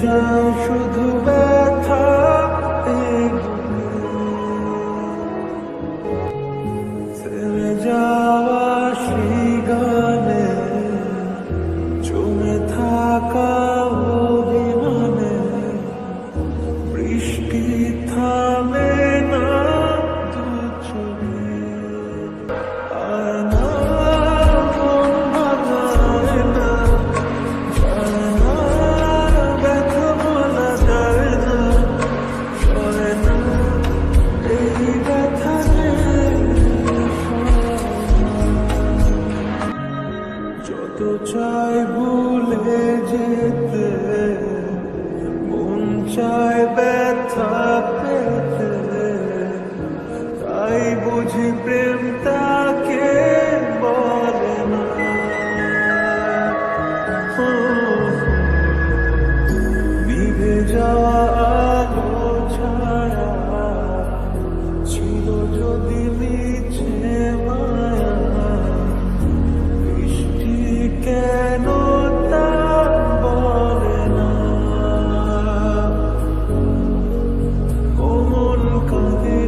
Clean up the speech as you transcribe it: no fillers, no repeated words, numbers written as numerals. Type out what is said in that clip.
যায় শুধু ব্যথা থেমে যাওয়া সেই গানে জমে থাকা অভিমানে বৃষ্টি থামে না দু চোখে আয়না মন ভাঙায় না যায় না ব্যথা বলা যায় না সয় না এই ব্যথা যত চাই ভুলে যেতে মন চায় ব্যথা পেতে তাই বুঝি প্রেমটা